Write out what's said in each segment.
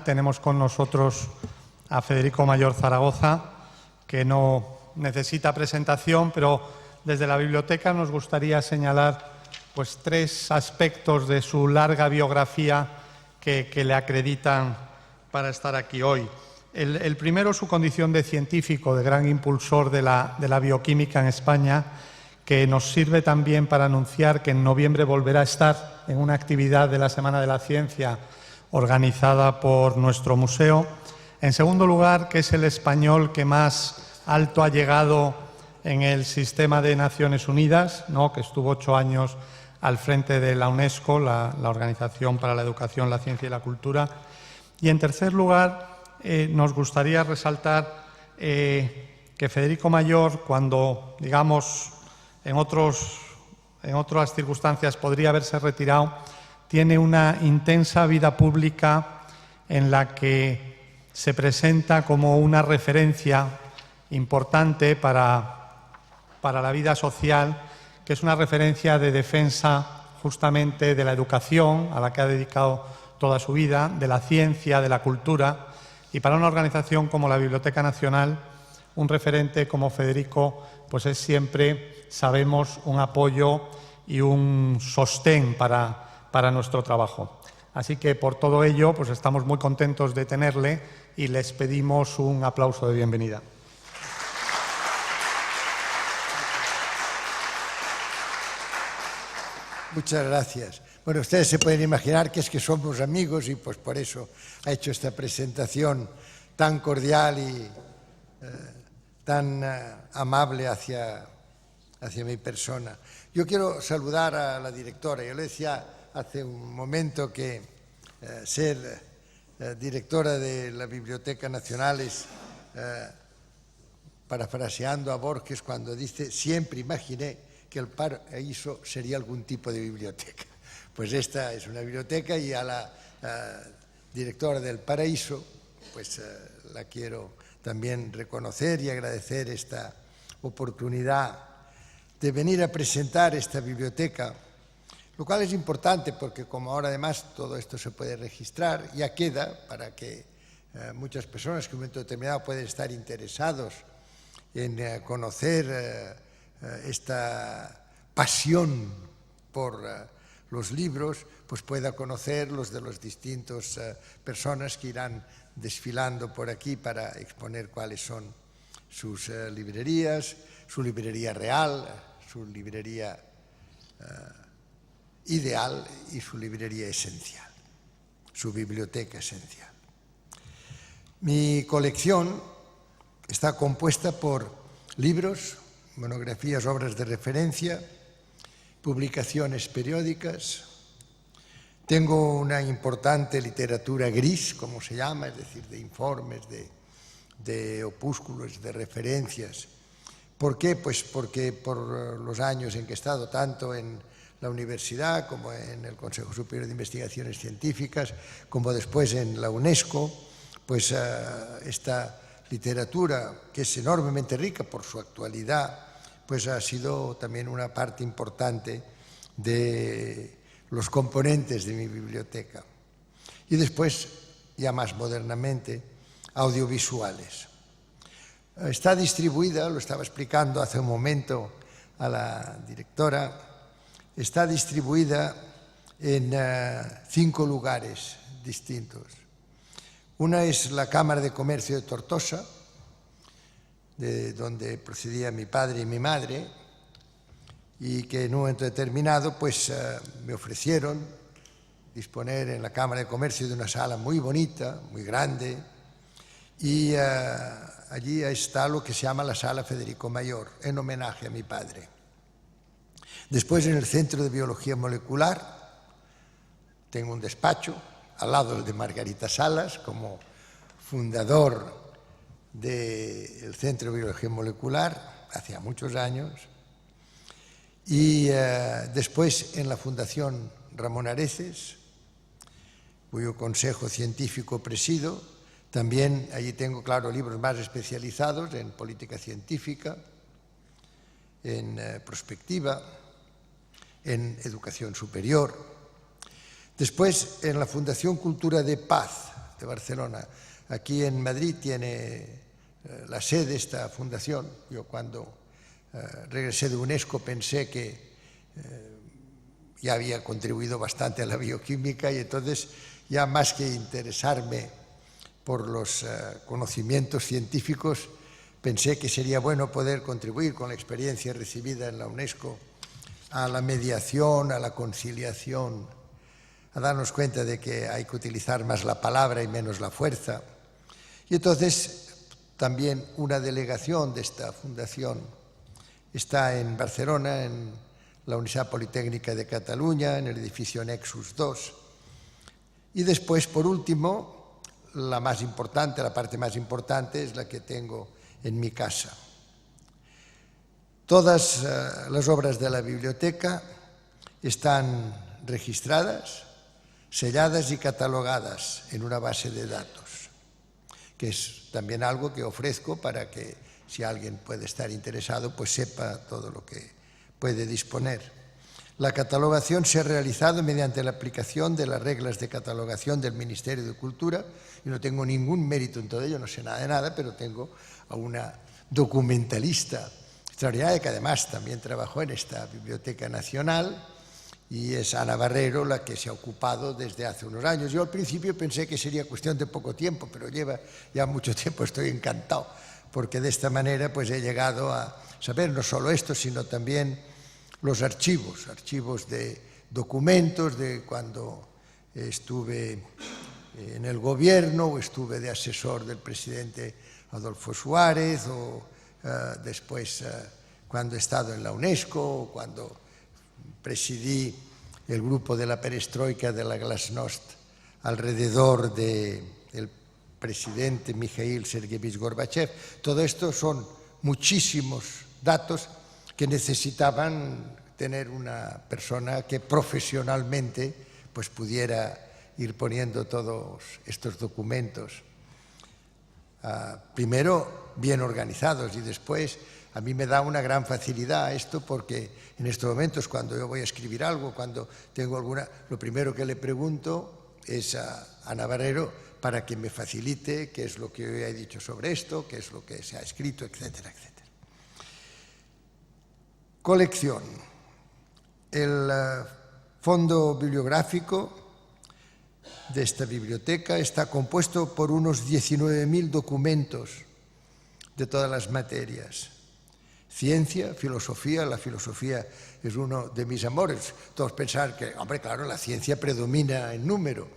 Tenemos con nosotros a Federico Mayor Zaragoza, que no necesita presentación, pero desde la biblioteca nos gustaría señalar pues, 3 aspectos de su larga biografía que le acreditan para estar aquí hoy. El primero, su condición de científico, de gran impulsor de la bioquímica en España, que nos sirve también para anunciar que en noviembre volverá a estar en una actividad de la Semana de la Ciencia organizada por nuestro museo. En segundo lugar, que es el español que más alto ha llegado en el sistema de Naciones Unidas, ¿no?, que estuvo 8 años al frente de la UNESCO, la Organización para la Educación, la Ciencia y la Cultura. Y en tercer lugar, nos gustaría resaltar que Federico Mayor, cuando, digamos, en otras circunstancias podría haberse retirado, tiene una intensa vida pública en la que se presenta como una referencia importante para la vida social, que es una referencia de defensa justamente de la educación, a la que ha dedicado toda su vida, de la ciencia, de la cultura, y para una organización como la Biblioteca Nacional, un referente como Federico, pues es siempre, sabemos, un apoyo y un sostén para nuestro trabajo. Así que por todo ello, pues estamos muy contentos de tenerle y les pedimos un aplauso de bienvenida. Muchas gracias. Bueno, ustedes se pueden imaginar que es que somos amigos y pues por eso ha hecho esta presentación tan cordial y tan amable hacia mi persona. Yo quiero saludar a la directora. Yo le decía hace un momento que ser directora de la Biblioteca Nacional es, parafraseando a Borges, cuando dice, siempre imaginé que el paraíso sería algún tipo de biblioteca. Pues esta es una biblioteca y a la directora del Paraíso, pues la quiero también reconocer y agradecer esta oportunidad de venir a presentar esta biblioteca, lo cual es importante porque como ahora además todo esto se puede registrar, ya queda para que muchas personas que en un momento determinado pueden estar interesados en conocer esta pasión por los libros, pues pueda conocer los de las distintas personas que irán desfilando por aquí para exponer cuáles son sus librerías, su librería real, su librería ideal y su librería esencial, su biblioteca esencial. Mi colección está compuesta por libros, monografías, obras de referencia, publicaciones periódicas. Tengo una importante literatura gris, como se llama, es decir, de informes, de opúsculos, de referencias. ¿Por qué? Pues porque por los años en que he estado tanto en la universidad como en el Consejo Superior de Investigaciones Científicas, como después en la UNESCO, pues esta literatura, que es enormemente rica por su actualidad, pues ha sido también una parte importante de los componentes de mi biblioteca. Y después, ya más modernamente, audiovisuales. Está distribuida, lo estaba explicando hace un momento a la directora, está distribuida en 5 lugares distintos. Una es la Cámara de Comercio de Tortosa, de donde procedía mi padre y mi madre, y que en un momento determinado pues, me ofrecieron disponer en la Cámara de Comercio de una sala muy bonita, muy grande, y allí está lo que se llama la Sala Federico Mayor, en homenaje a mi padre. Después, en el Centro de Biología Molecular, tengo un despacho al lado del de Margarita Salas, como fundador del Centro de Biología Molecular, hacía muchos años. Y después, en la Fundación Ramón Areces, cuyo consejo científico presido, también allí tengo, claro, libros más especializados en política científica, en prospectiva, en educación superior. Después, en la Fundación Cultura de Paz de Barcelona. Aquí en Madrid tiene la sede esta fundación. Yo cuando regresé de UNESCO pensé que ya había contribuido bastante a la bioquímica y entonces ya más que interesarme por los conocimientos científicos, pensé que sería bueno poder contribuir con la experiencia recibida en la UNESCO a la mediación, a la conciliación, a darnos cuenta de que hay que utilizar más la palabra y menos la fuerza. Y entonces también una delegación de esta fundación está en Barcelona, en la Universidad Politécnica de Cataluña, en el edificio Nexus 2. Y después, por último, la parte más importante es la que tengo en mi casa. Todas las obras de la biblioteca están registradas, selladas y catalogadas en una base de datos, que es también algo que ofrezco para que si alguien puede estar interesado, pues sepa todo lo que puede disponer. La catalogación se ha realizado mediante la aplicación de las reglas de catalogación del Ministerio de Cultura. Yo no tengo ningún mérito en todo ello, no sé nada de nada, pero tengo a una documentalista extraordinaria que además también trabajó en esta Biblioteca Nacional, y es Ana Barrero la que se ha ocupado desde hace unos años. Yo al principio pensé que sería cuestión de poco tiempo, pero lleva ya mucho tiempo. Estoy encantado porque de esta manera pues he llegado a saber no solo esto, sino también los archivos de documentos de cuando estuve en el gobierno o estuve de asesor del presidente Adolfo Suárez, o después cuando he estado en la UNESCO o cuando presidí el grupo de la perestroika de la Glasnost alrededor del presidente Mikhail Sergeyevich Gorbachev. Todo esto son muchísimos datos que necesitaban tener una persona que profesionalmente pues pudiera ir poniendo todos estos documentos, primero bien organizados, y después a mí me da una gran facilidad esto, porque en estos momentos cuando yo voy a escribir algo, cuando tengo lo primero que le pregunto es a Ana Barrero para que me facilite qué es lo que yo he dicho sobre esto, qué es lo que se ha escrito, etcétera, etcétera. Colección. El fondo bibliográfico de esta biblioteca está compuesto por unos 19.000 documentos de todas las materias. Ciencia, filosofía. La filosofía es uno de mis amores. Todos pensar que, hombre, claro, la ciencia predomina en número,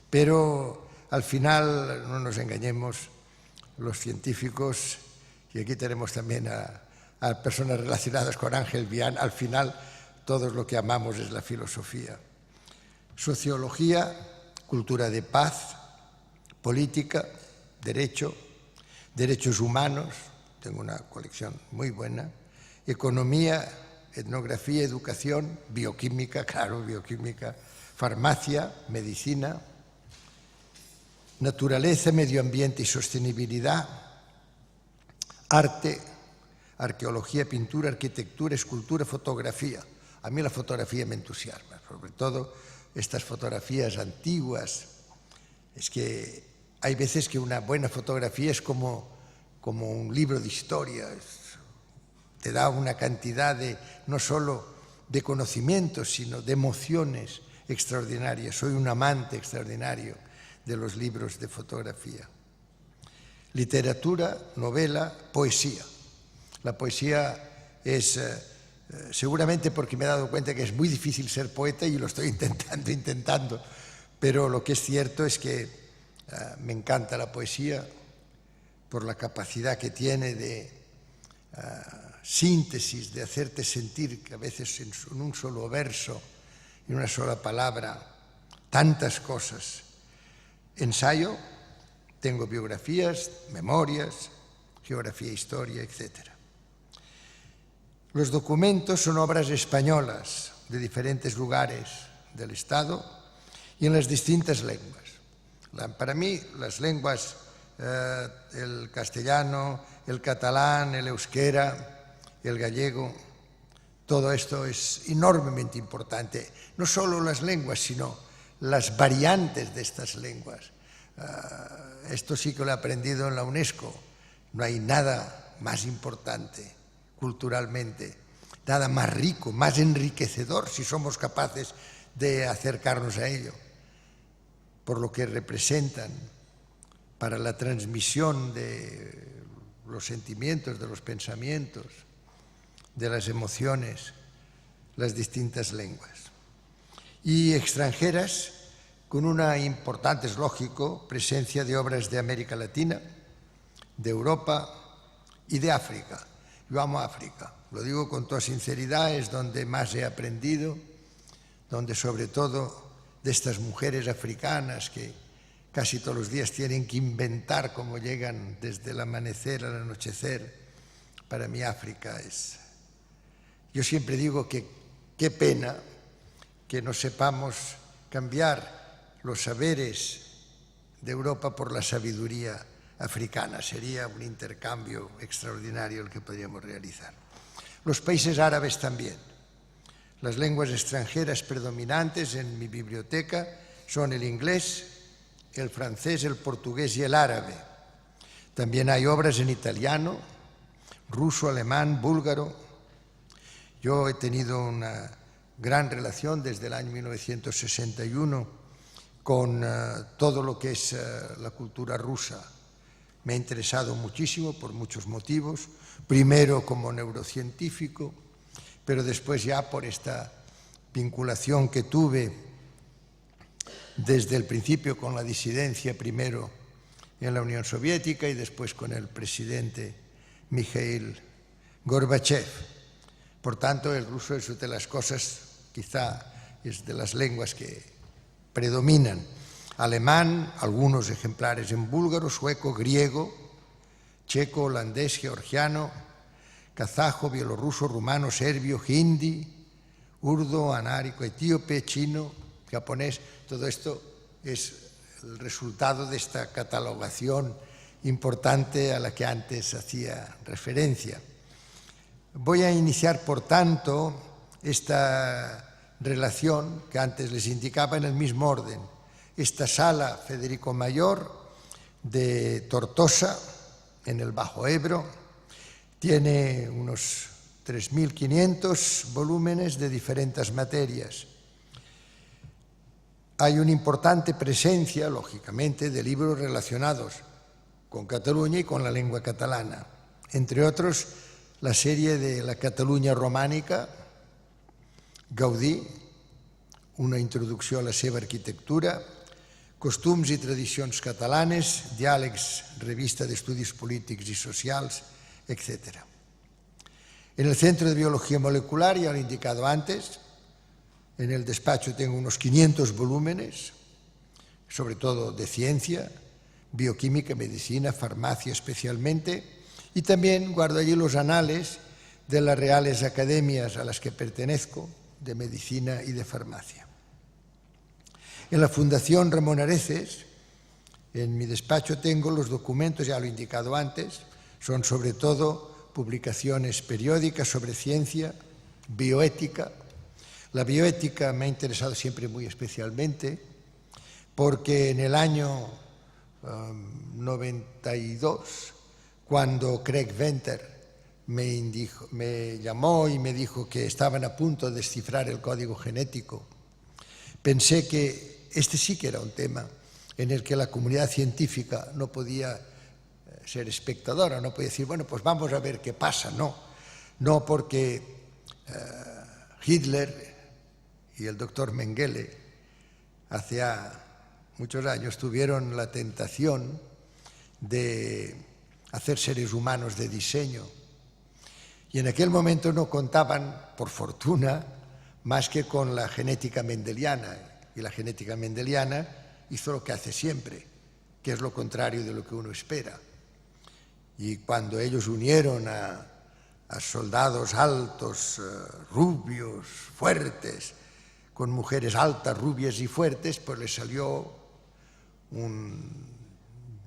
pero al final, no nos engañemos, los científicos, y aquí tenemos también a personas relacionadas con Ángel Vian, al final todos lo que amamos es la filosofía. Sociología, cultura de paz, política, derecho, derechos humanos, tengo una colección muy buena, economía, etnografía, educación, bioquímica, claro, bioquímica, farmacia, medicina, naturaleza, medio ambiente y sostenibilidad, arte, arqueología, pintura, arquitectura, escultura, fotografía. A mí la fotografía me entusiasma, sobre todo estas fotografías antiguas. Es que hay veces que una buena fotografía es como un libro de historia, te da una cantidad no solo de conocimientos, sino de emociones extraordinarias. Soy un amante extraordinario de los libros de fotografía. Literatura, novela, poesía. La poesía es, seguramente porque me he dado cuenta que es muy difícil ser poeta y lo estoy intentando, pero lo que es cierto es que me encanta la poesía por la capacidad que tiene de síntesis, de hacerte sentir que a veces en un solo verso, en una sola palabra, tantas cosas. Ensayo, tengo biografías, memorias, geografía, historia, etc. Los documentos son obras españolas de diferentes lugares del Estado y en las distintas lenguas. Para mí, las lenguas, el castellano, el catalán, el euskera, el gallego, todo esto es enormemente importante. No solo las lenguas, sino las variantes de estas lenguas. Esto sí que lo he aprendido en la UNESCO. No hay nada más importante culturalmente, nada más rico, más enriquecedor si somos capaces de acercarnos a ello, por lo que representan para la transmisión de los sentimientos, de los pensamientos, de las emociones, las distintas lenguas. Y extranjeras, con una importante, es lógico, presencia de obras de América Latina, de Europa y de África. Yo amo África, lo digo con toda sinceridad, es donde más he aprendido, donde sobre todo de estas mujeres africanas que casi todos los días tienen que inventar cómo llegan desde el amanecer al anochecer. Para mí África es... Yo siempre digo que qué pena que no sepamos cambiar los saberes de Europa por la sabiduría africana. Sería un intercambio extraordinario el que podríamos realizar. Los países árabes también. Las lenguas extranjeras predominantes en mi biblioteca son el inglés, el francés, el portugués y el árabe. También hay obras en italiano, ruso, alemán, búlgaro. Yo he tenido una gran relación desde el año 1961 con todo lo que es la cultura rusa. Me ha interesado muchísimo por muchos motivos, primero como neurocientífico, pero después ya por esta vinculación que tuve desde el principio con la disidencia, primero en la Unión Soviética y después con el presidente Mikhail Gorbachev. Por tanto, el ruso es de las cosas, quizá es de las lenguas que predominan. Alemán, algunos ejemplares en búlgaro, sueco, griego, checo, holandés, georgiano, kazajo, bielorruso, rumano, serbio, hindi, urdo, anárico, etíope, chino, japonés. Todo esto es el resultado de esta catalogación importante a la que antes hacía referencia. Voy a iniciar, por tanto, esta relación que antes les indicaba en el mismo orden. Esta sala Federico Mayor de Tortosa, en el Bajo Ebro, tiene unos 3.500 volúmenes de diferentes materias. Hay una importante presencia, lógicamente, de libros relacionados con Cataluña y con la lengua catalana. Entre otros, la serie de la Cataluña romànica, Gaudí, una introducció a la seva arquitectura, Costums i tradicions catalanes, Diàlegs, revista d'estudis polítics i socials, etc. En el Centro de Biología Molecular, ya lo he indicado antes, en el despacho tengo unos 500 volúmenes, sobre todo de ciencia, bioquímica, medicina, farmacia especialmente, y también guardo allí los anales de las reales academias a las que pertenezco, de medicina y de farmacia. En la Fundación Ramón Areces, en mi despacho tengo los documentos, ya lo he indicado antes, son sobre todo publicaciones periódicas sobre ciencia, bioética. La bioética me ha interesado siempre muy especialmente porque en el año 92, cuando Craig Venter me llamó y me dijo que estaban a punto de descifrar el código genético, pensé que este sí que era un tema en el que la comunidad científica no podía ser espectadora, no podía decir, bueno, pues vamos a ver qué pasa. No porque Hitler y el doctor Mengele hace muchos años tuvieron la tentación de hacer seres humanos de diseño. Y en aquel momento no contaban, por fortuna, más que con la genética mendeliana. Y la genética mendeliana hizo lo que hace siempre, que es lo contrario de lo que uno espera. Y cuando ellos unieron a soldados altos, rubios, fuertes, con mujeres altas, rubias y fuertes, pues les salió un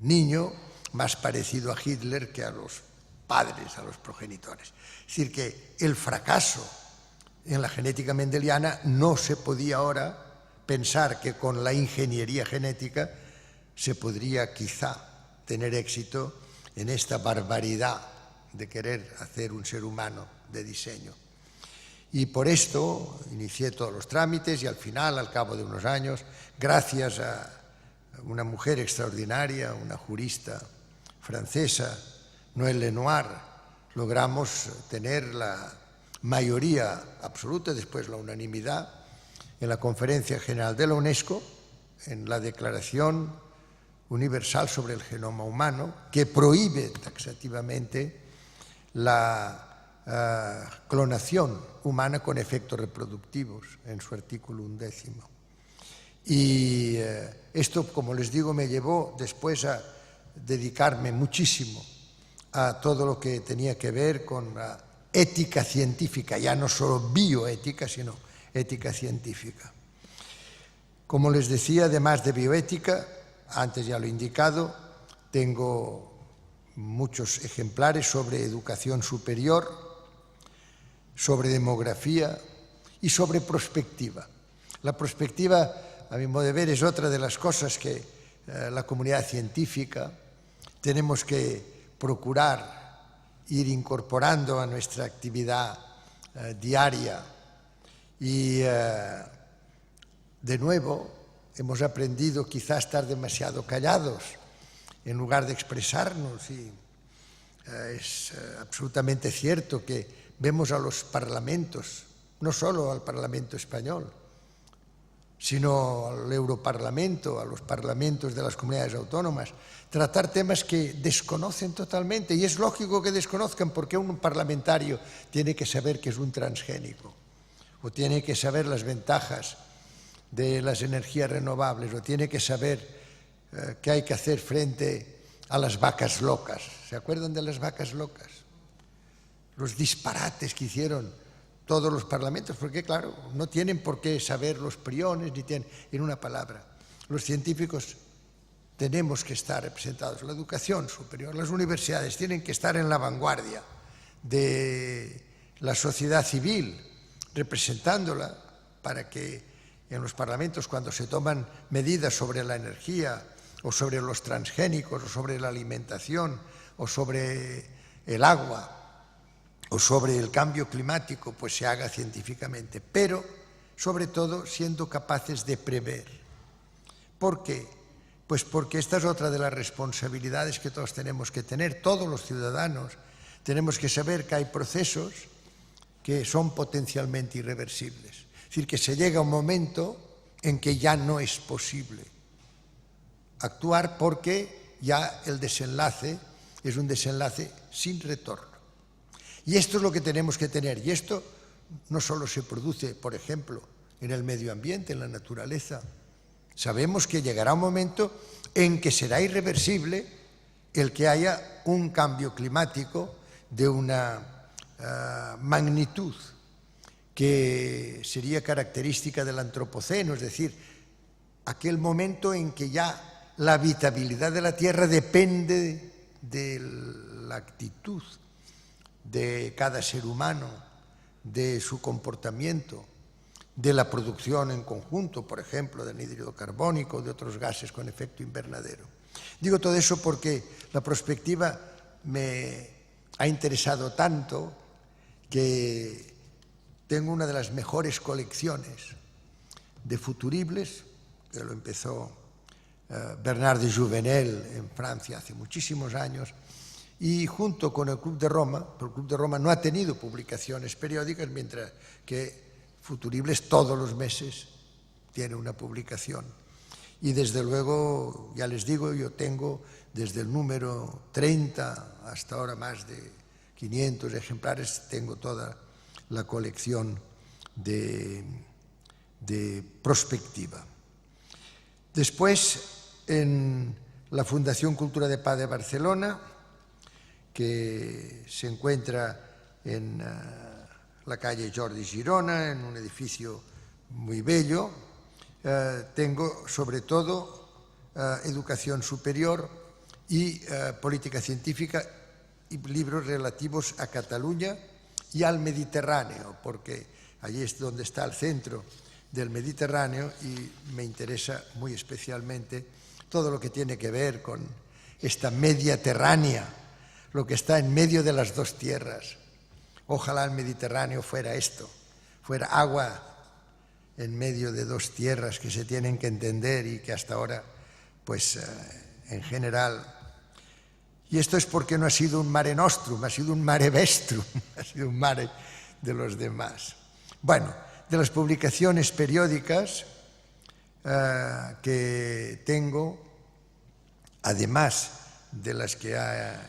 niño más parecido a Hitler que a los padres, a los progenitores. Es decir, que el fracaso en la genética mendeliana no se podía ahora pensar que con la ingeniería genética se podría quizá tener éxito en esta barbaridad de querer hacer un ser humano de diseño. Y por esto inicié todos los trámites y al final, al cabo de unos años, gracias a una mujer extraordinaria, una jurista francesa, Noël Lenoir, logramos tener la mayoría absoluta, después la unanimidad, en la Conferencia General de la UNESCO, en la Declaración Universal sobre el Genoma Humano, que prohíbe taxativamente la clonación humana con efectos reproductivos, en su artículo 11. Y esto, como les digo, me llevó después a dedicarme muchísimo a todo lo que tenía que ver con la ética científica, ya no solo bioética, sino ética científica. Como les decía, además de bioética, antes ya lo he indicado, tengo muchos ejemplares sobre educación superior, sobre demografía y sobre prospectiva. La prospectiva, a mi modo de ver, es otra de las cosas que la comunidad científica tenemos que procurar ir incorporando a nuestra actividad diaria. Y de nuevo hemos aprendido quizá a estar demasiado callados en lugar de expresarnos, y es absolutamente cierto que vemos a los parlamentos, no solo al Parlamento español, sino al Europarlamento, a los parlamentos de las comunidades autónomas, tratar temas que desconocen totalmente, y es lógico que desconozcan, porque un parlamentario tiene que saber que es un transgénico, o tiene que saber las ventajas de las energías renovables, o tiene que saber qué hay que hacer frente a las vacas locas. ¿Se acuerdan de las vacas locas? Los disparates que hicieron todos los parlamentos, porque claro, no tienen por qué saber los priones, ni tienen, en una palabra, los científicos tenemos que estar representados. La educación superior, las universidades tienen que estar en la vanguardia de la sociedad civil, representándola, para que en los parlamentos, cuando se toman medidas sobre la energía, o sobre los transgénicos, o sobre la alimentación, o sobre el agua, o sobre el cambio climático, pues se haga científicamente, pero sobre todo siendo capaces de prever. ¿Por qué? Pues porque esta es otra de las responsabilidades que todos tenemos que tener, todos los ciudadanos. Tenemos que saber que hay procesos que son potencialmente irreversibles. Es decir, que se llega a un momento en que ya no es posible actuar, porque ya el desenlace es un desenlace sin retorno. Y esto es lo que tenemos que tener. Y esto no solo se produce, por ejemplo, en el medio ambiente, en la naturaleza. Sabemos que llegará un momento en que será irreversible el que haya un cambio climático de una magnitud que sería característica del antropoceno, es decir, aquel momento en que ya la habitabilidad de la Tierra depende de la actitud de cada ser humano, de su comportamiento, de la producción en conjunto, por ejemplo, de anhídrido carbónico o de otros gases con efecto invernadero. Digo todo eso porque la prospectiva me ha interesado tanto que tengo una de las mejores colecciones de futuribles, que lo empezó Bernard de Jouvenel en Francia hace muchísimos años, y junto con el Club de Roma, el Club de Roma no ha tenido publicaciones periódicas, mientras que Futuribles todos los meses tiene una publicación. Y desde luego, ya les digo, yo tengo desde el número 30 hasta ahora más de 500 ejemplares, tengo toda la colección de prospectiva. Después, en la Fundación Cultura de Paz de Barcelona, que se encuentra en la calle Jordi Girona, en un edificio muy bello, tengo sobre todo educación superior y política científica y libros relativos a Cataluña y al Mediterráneo, porque allí es donde está el centro del Mediterráneo y me interesa muy especialmente todo lo que tiene que ver con esta Mediterránea, lo que está en medio de las dos tierras. Ojalá el Mediterráneo fuera esto, fuera agua en medio de dos tierras que se tienen que entender y que hasta ahora, pues en general. Y esto es porque no ha sido un mare nostrum, ha sido un mare vestrum, ha sido un mare de los demás. Bueno, de las publicaciones periódicas que tengo, además de las que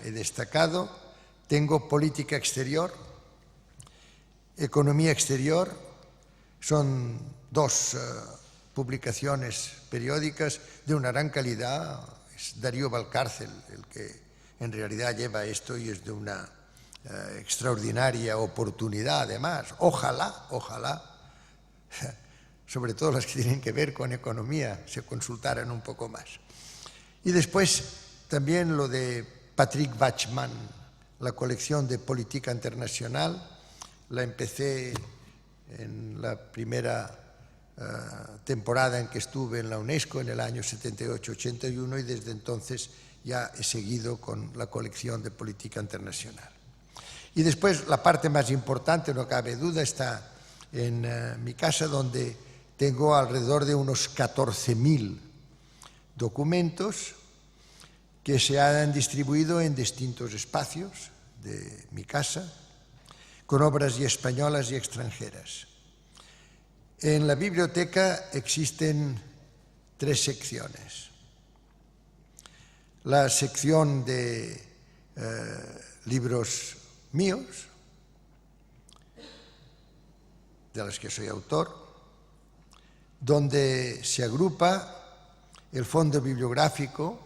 he destacado, tengo Política Exterior, Economía Exterior. Son dos publicaciones periódicas de una gran calidad. Es Darío Valcárcel el que en realidad lleva esto y es de una extraordinaria oportunidad además. Ojalá, sobre todo las que tienen que ver con economía, se consultaran un poco más. Y después también lo de Patrick Bachman, la colección de Política Internacional. La empecé en la primera temporada en que estuve en la UNESCO, en el año 78-81, y desde entonces ya he seguido con la colección de Política Internacional. Y después la parte más importante, no cabe duda, está en mi casa, donde tengo alrededor de unos 14.000 documentos que se han distribuido en distintos espacios de mi casa, con obras y españolas y extranjeras. En la biblioteca existen 3 secciones. La sección de libros míos, de las que soy autor, donde se agrupa el fondo bibliográfico,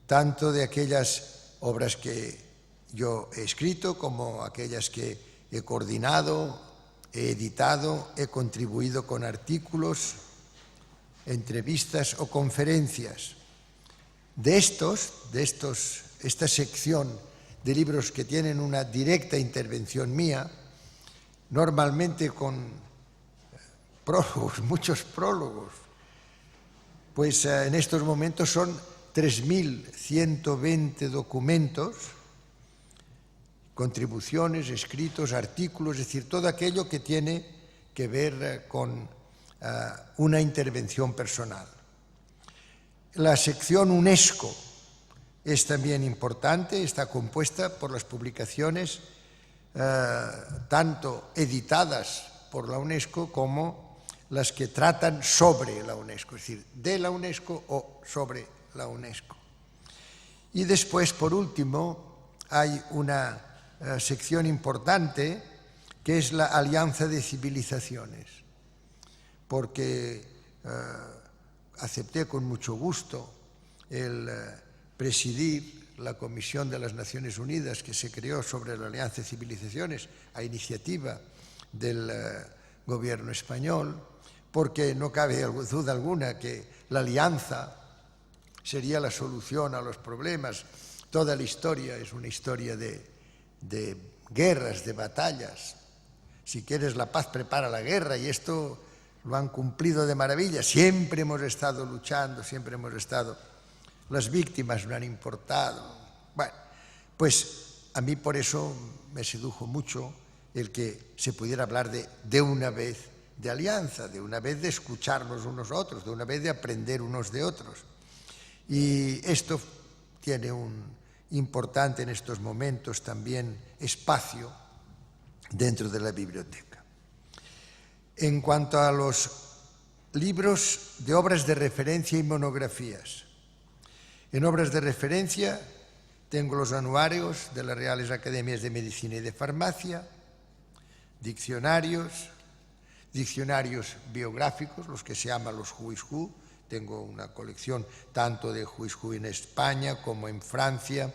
tanto de aquellas obras que yo he escrito como aquellas que he coordinado, he editado, he contribuido con artículos, entrevistas o conferencias. Esta sección de libros que tienen una directa intervención mía, normalmente con prólogos, muchos prólogos, pues en estos momentos son 3.120 documentos, contribuciones, escritos, artículos, es decir, todo aquello que tiene que ver con una intervención personal. La sección UNESCO es también importante, está compuesta por las publicaciones tanto editadas por la UNESCO como las que tratan sobre la UNESCO, es decir, de la UNESCO o sobre la UNESCO. Y después, por último, hay una sección importante que es la Alianza de Civilizaciones, porque acepté con mucho gusto el presidir la Comisión de las Naciones Unidas que se creó sobre la Alianza de Civilizaciones a iniciativa del gobierno español, porque no cabe duda alguna que la alianza sería la solución a los problemas. Toda la historia es una historia de guerras, de batallas. Si quieres la paz, prepara la guerra, y esto lo han cumplido de maravilla. Siempre hemos estado luchando, siempre hemos estado. Las víctimas no han importado. Bueno, pues a mí por eso me sedujo mucho el que se pudiera hablar de una vez de alianza, de una vez de escucharnos unos a otros, de una vez de aprender unos de otros. Y esto tiene un importante en estos momentos también espacio dentro de la biblioteca. En cuanto a los libros de obras de referencia y monografías, en obras de referencia tengo los anuarios de las Reales Academias de Medicina y de Farmacia, diccionarios biográficos, los que se llaman los Who is Who. Tengo una colección tanto de Who is Who en España como en Francia,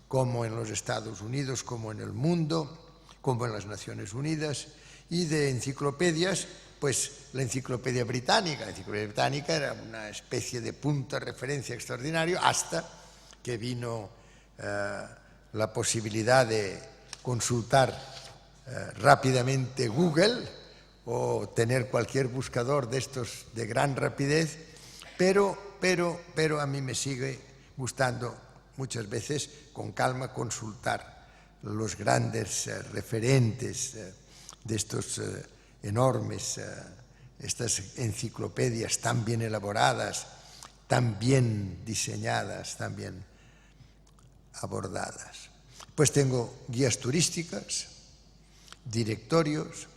como en los Estados Unidos, como en el mundo, como en las Naciones Unidas, y de enciclopedias, pues la Enciclopedia Británica. La Enciclopedia Británica era una especie de punto de referencia extraordinario hasta que vino la posibilidad de consultar rápidamente Google o tener cualquier buscador de estos de gran rapidez, pero pero a mí me sigue gustando muchas veces con calma consultar los grandes referentes de estos enormes, estas enciclopedias tan bien elaboradas, tan bien diseñadas, tan bien abordadas. Pues tengo guías turísticas, directorios.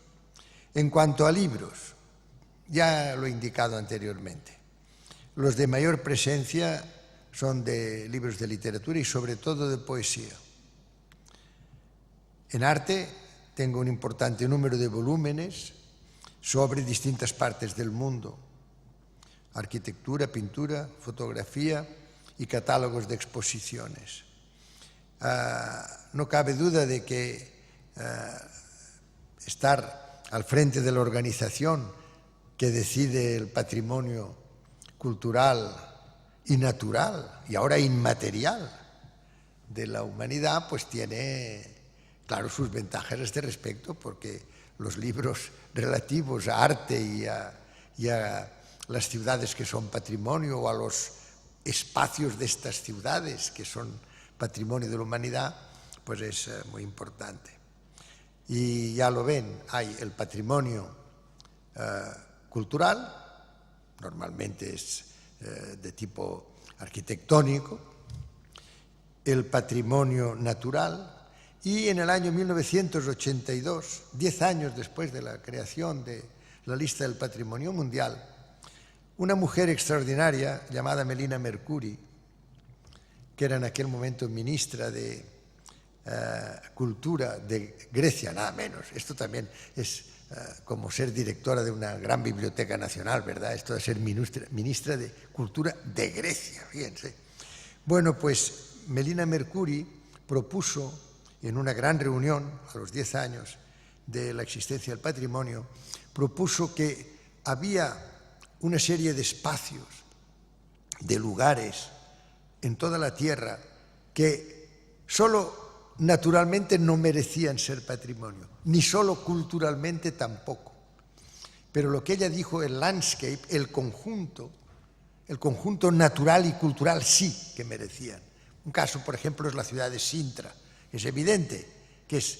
En cuanto a libros, ya lo he indicado anteriormente, los de mayor presencia son de libros de literatura y sobre todo de poesía. En arte tengo un importante número de volúmenes sobre distintas partes del mundo: arquitectura, pintura, fotografía y catálogos de exposiciones. No cabe duda de que estar al frente de la organización que decide el patrimonio cultural y natural y ahora inmaterial de la humanidad, pues tiene, claro, sus ventajas a este respecto, porque los libros relativos a arte y a las ciudades que son patrimonio o a los espacios de estas ciudades que son patrimonio de la humanidad, pues es muy importante. Y ya lo ven, hay el patrimonio cultural, normalmente es de tipo arquitectónico, el patrimonio natural, y en el año 1982, 10 años después de la creación de la lista del patrimonio mundial, una mujer extraordinaria llamada Melina Mercouri, que era en aquel momento ministra de Cultura de Grecia, nada menos. Esto también es como ser directora de una gran biblioteca nacional, ¿verdad? Esto de ser ministra de Cultura de Grecia, fíjense. Bueno, pues Melina Mercouri propuso en una gran reunión a los 10 años de la existencia del patrimonio, propuso que había una serie de espacios, de lugares en toda la Tierra que solo naturalmente no merecían ser patrimonio, ni solo culturalmente tampoco. Pero lo que ella dijo, el landscape, el conjunto natural y cultural sí que merecían. Un caso, por ejemplo, es la ciudad de Sintra. Es evidente que es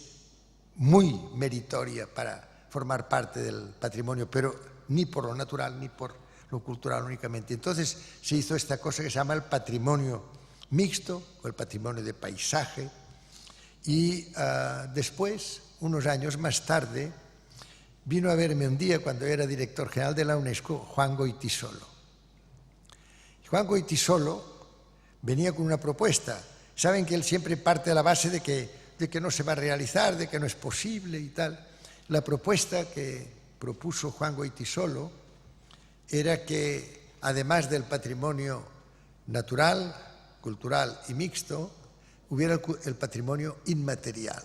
muy meritoria para formar parte del patrimonio, pero ni por lo natural ni por lo cultural únicamente. Entonces se hizo esta cosa que se llama el patrimonio mixto o el patrimonio de paisaje. Y después, unos años más tarde, vino a verme un día, cuando era director general de la UNESCO, Juan Goytisolo. Juan Goytisolo venía con una propuesta. Saben que él siempre parte de la base de que no se va a realizar, de que no es posible y tal. La propuesta que propuso Juan Goytisolo era que, además del patrimonio natural, cultural y mixto, hubiera el patrimonio inmaterial,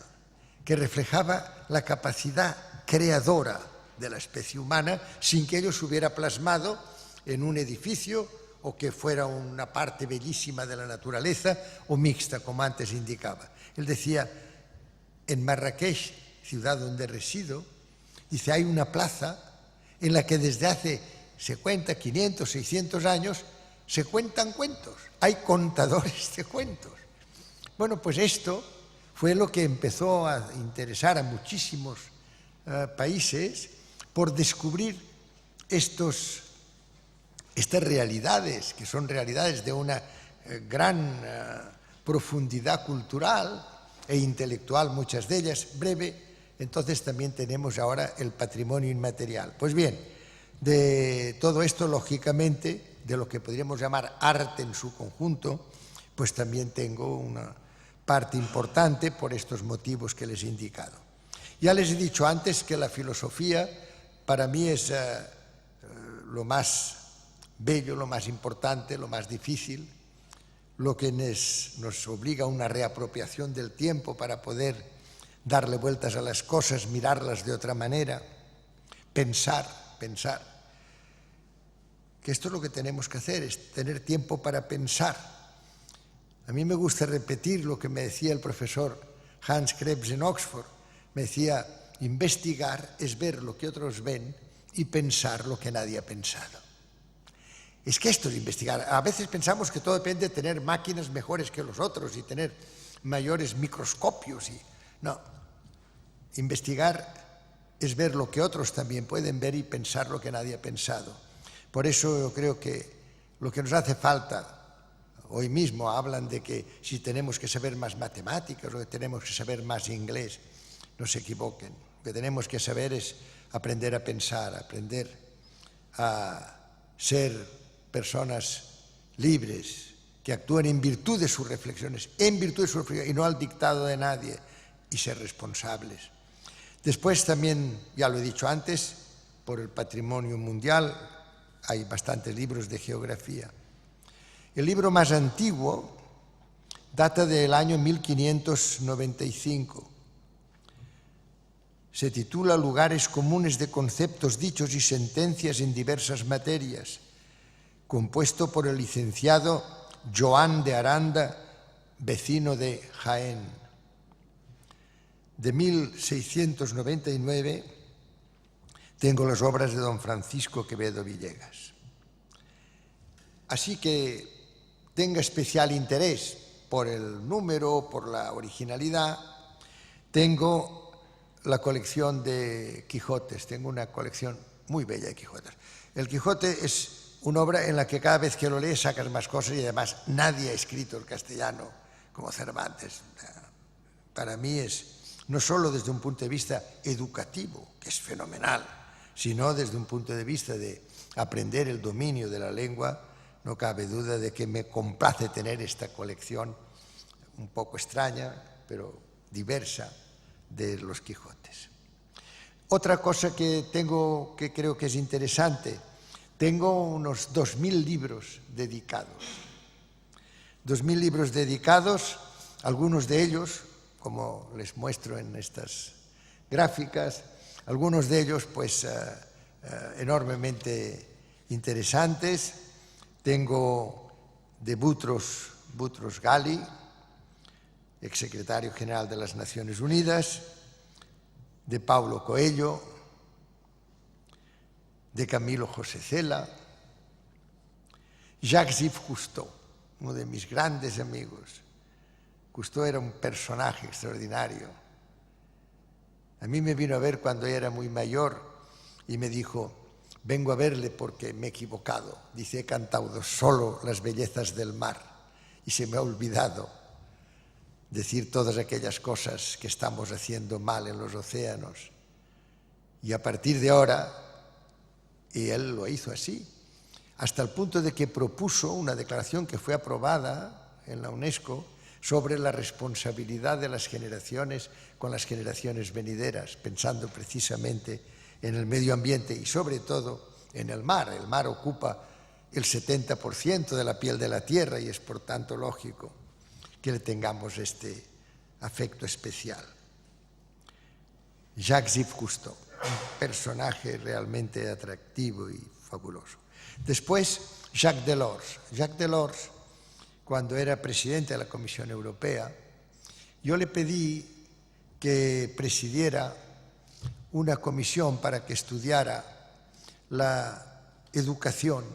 que reflejaba la capacidad creadora de la especie humana sin que ello se hubiera plasmado en un edificio o que fuera una parte bellísima de la naturaleza o mixta, como antes indicaba. Él decía, en Marrakech, ciudad donde resido, dice, hay una plaza en la que desde hace, se cuenta, 500, 600 años, se cuentan cuentos, hay contadores de cuentos. Bueno, pues esto fue lo que empezó a interesar a muchísimos países por descubrir estas realidades, que son realidades de una gran profundidad cultural e intelectual, muchas de ellas, breve. Entonces también tenemos ahora el patrimonio inmaterial. Pues bien, de todo esto, lógicamente, de lo que podríamos llamar arte en su conjunto, pues también tengo una parte importante por estos motivos que les he indicado. Ya les he dicho antes que la filosofía para mí es lo más bello, lo más importante, lo más difícil, lo que nos obliga a una reapropiación del tiempo para poder darle vueltas a las cosas, mirarlas de otra manera, pensar. Que esto es lo que tenemos que hacer, es tener tiempo para pensar. A mí me gusta repetir lo que me decía el profesor Hans Krebs en Oxford. Me decía, investigar es ver lo que otros ven y pensar lo que nadie ha pensado. Es que esto de investigar, a veces pensamos que todo depende de tener máquinas mejores que los otros y tener mayores microscopios. No, investigar es ver lo que otros también pueden ver y pensar lo que nadie ha pensado. Por eso yo creo que lo que nos hace falta, hoy mismo hablan de que si tenemos que saber más matemáticas o que tenemos que saber más inglés, no se equivoquen. Lo que tenemos que saber es aprender a pensar, aprender a ser personas libres, que actúen en virtud de sus reflexiones, y no al dictado de nadie, y ser responsables. Después también, ya lo he dicho antes, por el patrimonio mundial hay bastantes libros de geografía. El libro más antiguo data del año 1595. Se titula Lugares comunes de conceptos, dichos y sentencias en diversas materias, compuesto por el licenciado Joan de Aranda, vecino de Jaén. De 1699 tengo las obras de don Francisco Quevedo Villegas. Así que tenga especial interés por el número, por la originalidad, tengo la colección de Quijotes, tengo una colección muy bella de Quijotes. El Quijote es una obra en la que cada vez que lo lees sacas más cosas y además nadie ha escrito el castellano como Cervantes. Para mí es no solo desde un punto de vista educativo, que es fenomenal, sino desde un punto de vista de aprender el dominio de la lengua. No cabe duda de que me complace tener esta colección un poco extraña, pero diversa, de los Quijotes. Otra cosa que tengo que creo que es interesante, tengo unos 2000 libros dedicados. 2000 libros dedicados, algunos de ellos, como les muestro en estas gráficas, algunos de ellos pues enormemente interesantes. Tengo de Boutros Ghali, exsecretario general de las Naciones Unidas, de Paulo Coelho, de Camilo José Cela, Jacques-Yves Cousteau, uno de mis grandes amigos. Cousteau era un personaje extraordinario. A mí me vino a ver cuando era muy mayor y me dijo: vengo a verle porque me he equivocado. Dice, he cantado solo las bellezas del mar y se me ha olvidado decir todas aquellas cosas que estamos haciendo mal en los océanos. Y a partir de ahora, y él lo hizo así, hasta el punto de que propuso una declaración que fue aprobada en la UNESCO sobre la responsabilidad de las generaciones con las generaciones venideras, pensando precisamente en el medio ambiente y sobre todo en el mar. El mar ocupa el 70% de la piel de la tierra y es por tanto lógico que le tengamos este afecto especial. Jacques-Yves Cousteau, un personaje realmente atractivo y fabuloso. Después, Jacques Delors. Jacques Delors, cuando era presidente de la Comisión Europea, yo le pedí que presidiera una comisión para que estudiara la educación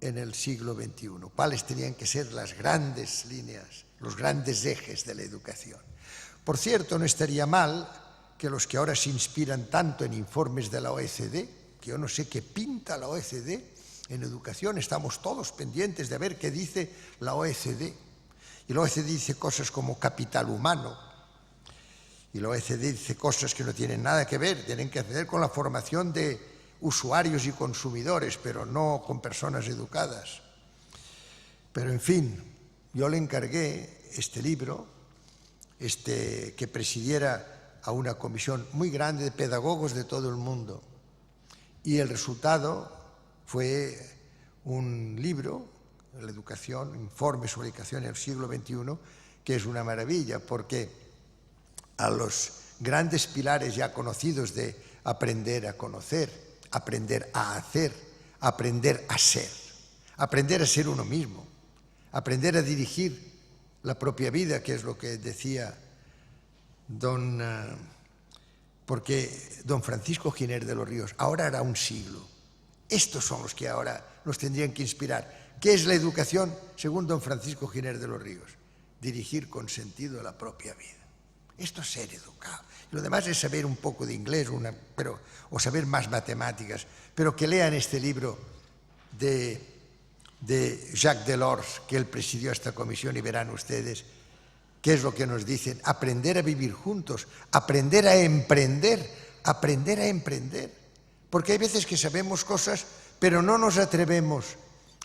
en el siglo XXI, cuáles tenían que ser las grandes líneas, los grandes ejes de la educación. Por cierto, no estaría mal que los que ahora se inspiran tanto en informes de la OECD, que yo no sé qué pinta la OECD en educación, estamos todos pendientes de ver qué dice la OECD. Y la OECD dice cosas como capital humano, y la OECD dice cosas que no tienen nada que ver, tienen que ver con la formación de usuarios y consumidores, pero no con personas educadas. Pero en fin, yo le encargué este libro, que presidiera a una comisión muy grande de pedagogos de todo el mundo. Y el resultado fue un libro, la educación, informe sobre educación en el siglo XXI, que es una maravilla, porque a los grandes pilares ya conocidos de aprender a conocer, aprender a hacer, aprender a ser uno mismo, aprender a dirigir la propia vida, que es lo que decía porque don Francisco Giner de los Ríos, ahora hará un siglo. Estos son los que ahora nos tendrían que inspirar. ¿Qué es la educación? Según don Francisco Giner de los Ríos, dirigir con sentido la propia vida. Esto es ser educado. Lo demás es saber un poco de inglés o saber más matemáticas, pero que lean este libro de Jacques Delors, que él presidió esta comisión, y verán ustedes qué es lo que nos dicen. Aprender a vivir juntos, aprender a emprender, porque hay veces que sabemos cosas, pero no nos atrevemos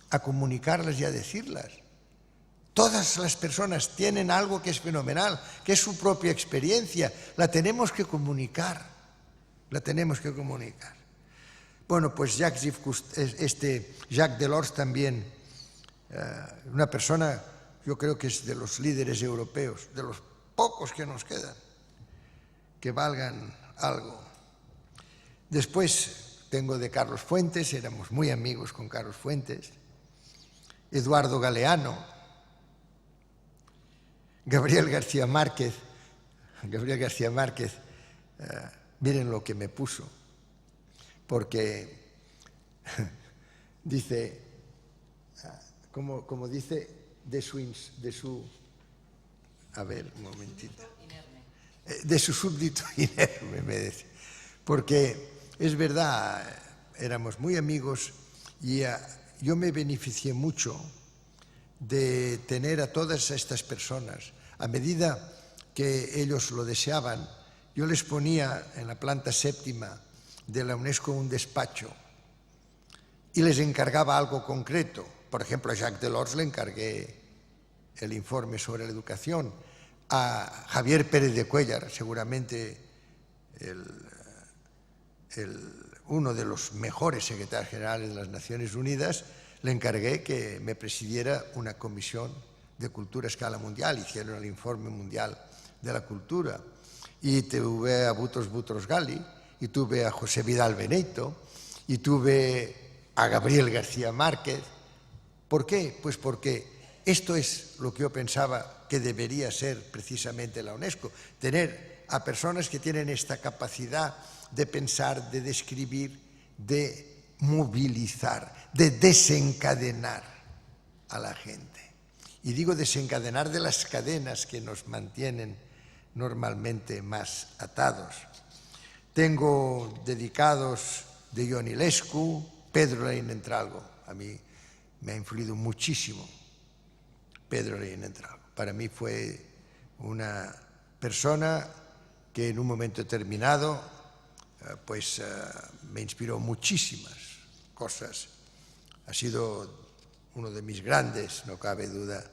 a comunicarlas y a decirlas. Todas las personas tienen algo que es fenomenal, que es su propia experiencia. La tenemos que comunicar. Bueno, pues Jacques Delors también, una persona, yo creo que es de los líderes europeos, de los pocos que nos quedan, que valgan algo. Después tengo de Carlos Fuentes, éramos muy amigos con Carlos Fuentes, Eduardo Galeano, Gabriel García Márquez, miren lo que me puso, porque dice, como dice, de su súbdito inerme, me dice, porque es verdad, éramos muy amigos y yo me beneficié mucho de tener a todas estas personas. A medida que ellos lo deseaban, yo les ponía en la planta séptima de la UNESCO un despacho y les encargaba algo concreto. Por ejemplo, a Jacques Delors le encargué el informe sobre la educación, a Javier Pérez de Cuéllar, seguramente uno de los mejores secretarios generales de las Naciones Unidas, le encargué que me presidiera una comisión de cultura a escala mundial, hicieron el informe mundial de la cultura. Y tuve a Boutros Ghali, y tuve a José Vidal Benito, y tuve a Gabriel García Márquez. ¿Por qué? Pues porque esto es lo que yo pensaba que debería ser precisamente la UNESCO, tener a personas que tienen esta capacidad de pensar, de describir, de movilizar, de desencadenar a la gente. Y digo desencadenar de las cadenas que nos mantienen normalmente más atados. Tengo dedicados de Ion Ilescu, Pedro Leín Entralgo. A mí me ha influido muchísimo Pedro Leín Entralgo. Para mí fue una persona que en un momento determinado me inspiró muchísimas cosas. Ha sido uno de mis grandes, no cabe duda,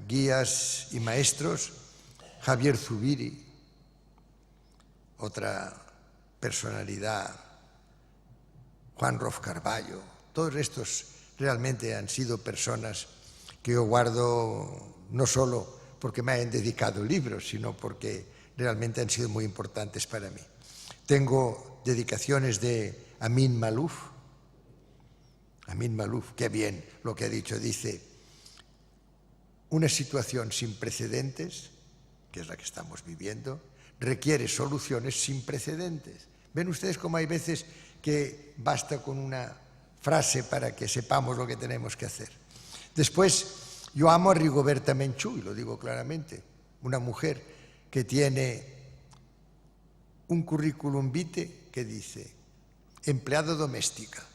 guías y maestros. Javier Zubiri, otra personalidad, Juan Rof Carballo, todos estos realmente han sido personas que yo guardo no solo porque me hayan dedicado libros, sino porque realmente han sido muy importantes para mí. Tengo dedicaciones de Amin Maalouf. Amin Maalouf, qué bien lo que ha dicho, dice, una situación sin precedentes, que es la que estamos viviendo, requiere soluciones sin precedentes. Ven ustedes cómo hay veces que basta con una frase para que sepamos lo que tenemos que hacer. Después, yo amo a Rigoberta Menchú, y lo digo claramente, una mujer que tiene un currículum vitae que dice empleada doméstica,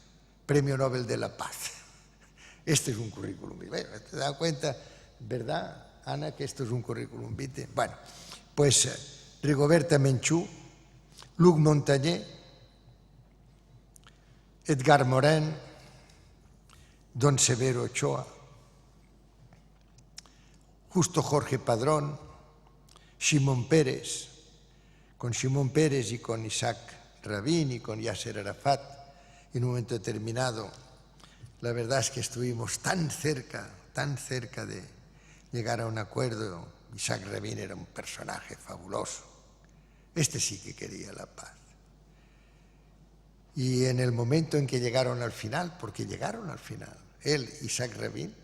Premio Nobel de la Paz. Este es un currículum vitae. ¿Te das cuenta, verdad, Ana, que esto es un currículum vitae? Bueno, pues Rigoberta Menchú, Luc Montagnier, Edgar Morin, don Severo Ochoa, Justo Jorge Padrón, Shimon Peres. Con Shimon Peres y con Isaac Rabin y con Yasser Arafat, en un momento determinado, la verdad es que estuvimos tan cerca de llegar a un acuerdo. Isaac Rabin era un personaje fabuloso. Este sí que quería la paz. Y en el momento en que llegaron al final, porque llegaron al final, él, Isaac Rabin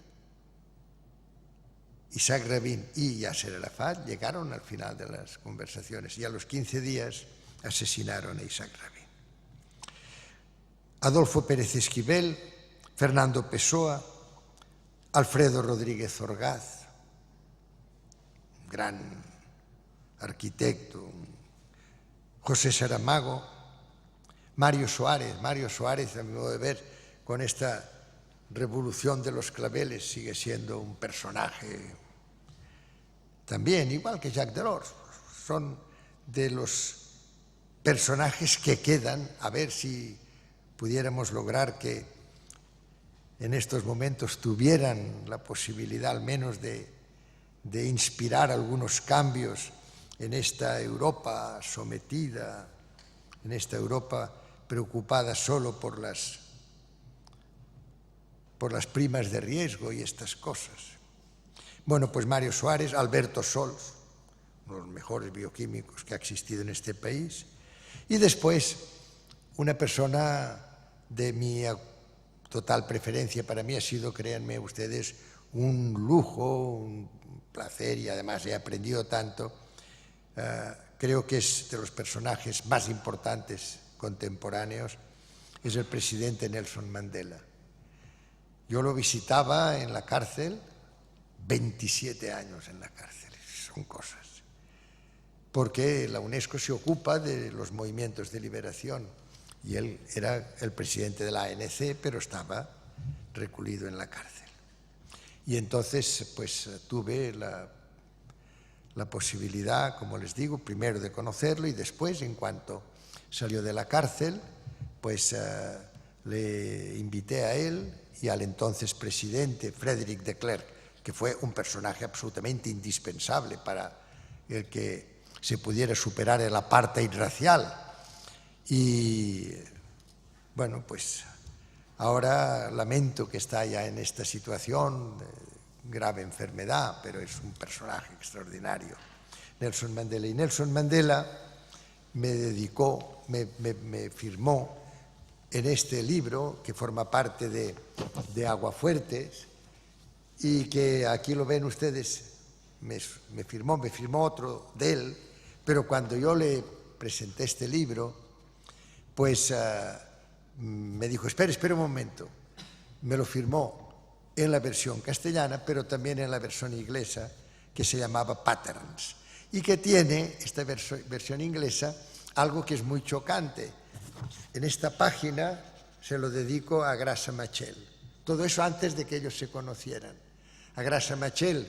y Yasser Arafat llegaron al final de las conversaciones y a los 15 días asesinaron a Isaac Rabin. Adolfo Pérez Esquivel, Fernando Pessoa, Alfredo Rodríguez Orgaz, gran arquitecto, José Saramago, Mario Suárez, a mi modo de ver, con esta revolución de los claveles sigue siendo un personaje también, igual que Jacques Delors. Son de los personajes que quedan, a ver si pudiéramos lograr que en estos momentos tuvieran la posibilidad al menos de inspirar algunos cambios en esta Europa sometida, en esta Europa preocupada solo por las primas de riesgo y estas cosas. Bueno, pues Mario Suárez, Alberto Sols, uno de los mejores bioquímicos que ha existido en este país, y después una persona de mi total preferencia, para mí ha sido, créanme ustedes, un lujo, un placer, y además he aprendido tanto. Creo que es de los personajes más importantes contemporáneos, es el presidente Nelson Mandela. Yo lo visitaba en la cárcel, 27 años en la cárcel, son cosas. Porque la UNESCO se ocupa de los movimientos de liberación y él era el presidente de la ANC, pero estaba recluido en la cárcel. Y entonces, pues tuve la posibilidad, como les digo, primero de conocerlo y después, en cuanto salió de la cárcel, pues le invité a él y al entonces presidente Frédéric de Klerk, que fue un personaje absolutamente indispensable para el que se pudiera superar el apartheid racial. Y bueno, pues ahora lamento que está ya en esta situación, grave enfermedad, pero es un personaje extraordinario, Nelson Mandela. Y Nelson Mandela me firmó en este libro, que forma parte de Aguafuertes, y que aquí lo ven ustedes, me firmó otro de él, pero cuando yo le presenté este libro, pues me dijo, espera un momento, me lo firmó en la versión castellana, pero también en la versión inglesa, que se llamaba Patterns, y que tiene, esta versión inglesa, algo que es muy chocante. En esta página se lo dedico a Graça Machel. Todo eso antes de que ellos se conocieran. A Graça Machel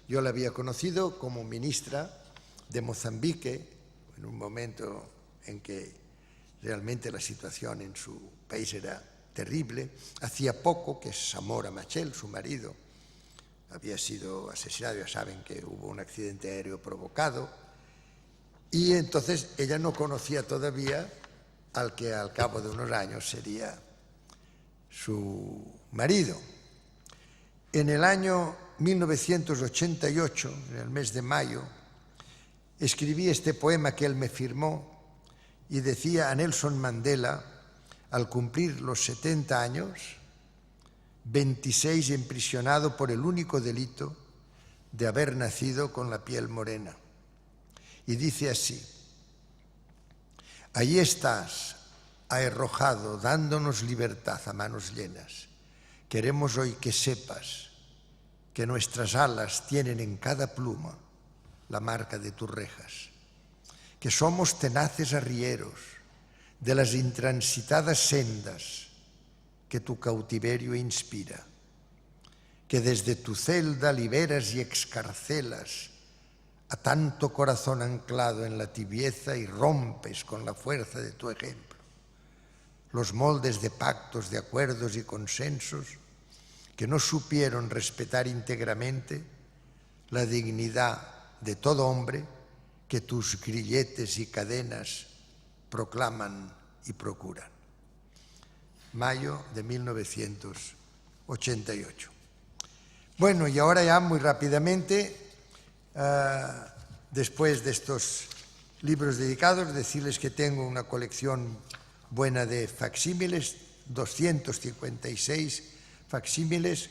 yo la había conocido como ministra de Mozambique, en un momento en que realmente la situación en su país era terrible. Hacía poco que Samora Machel, su marido, había sido asesinado, ya saben que hubo un accidente aéreo provocado, y entonces ella no conocía todavía al que al cabo de unos años sería su marido. En el año 1988, en el mes de mayo, escribí este poema que él me firmó y decía: a Nelson Mandela, al cumplir los 70 años, 26 emprisionado por el único delito de haber nacido con la piel morena. Y dice así: allí estás, arrojado, dándonos libertad a manos llenas. Queremos hoy que sepas que nuestras alas tienen en cada pluma la marca de tus rejas, que somos tenaces arrieros de las intransitadas sendas que tu cautiverio inspira, que desde tu celda liberas y excarcelas a tanto corazón anclado en la tibieza y rompes con la fuerza de tu ejemplo los moldes de pactos, de acuerdos y consensos que no supieron respetar íntegramente la dignidad de todo hombre que tus grilletes y cadenas proclaman y procuran. Mayo de 1988. Bueno, y ahora ya muy rápidamente, después de estos libros dedicados, decirles que tengo una colección buena de facsímiles, 256 facsímiles,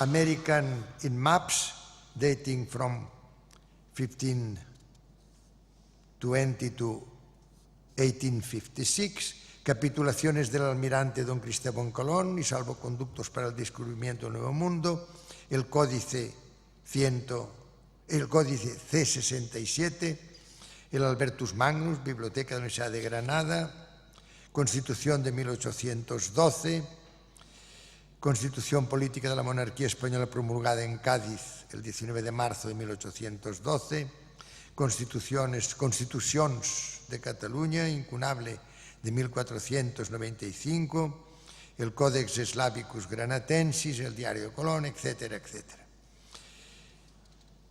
American in Maps, dating from 1520 to 1856, Capitulaciones del almirante don Cristóbal Colón y salvoconductos para el descubrimiento del Nuevo Mundo, el Códice C67, el Albertus Magnus, Biblioteca de la Universidad de Granada, Constitución de 1812, Constitución Política de la Monarquía Española promulgada en Cádiz el 19 de marzo de 1812, Constitucions de Catalunya, incunable de 1495, el Codex Slavicus Granatensis, el Diario de Colón, etcétera, etcétera.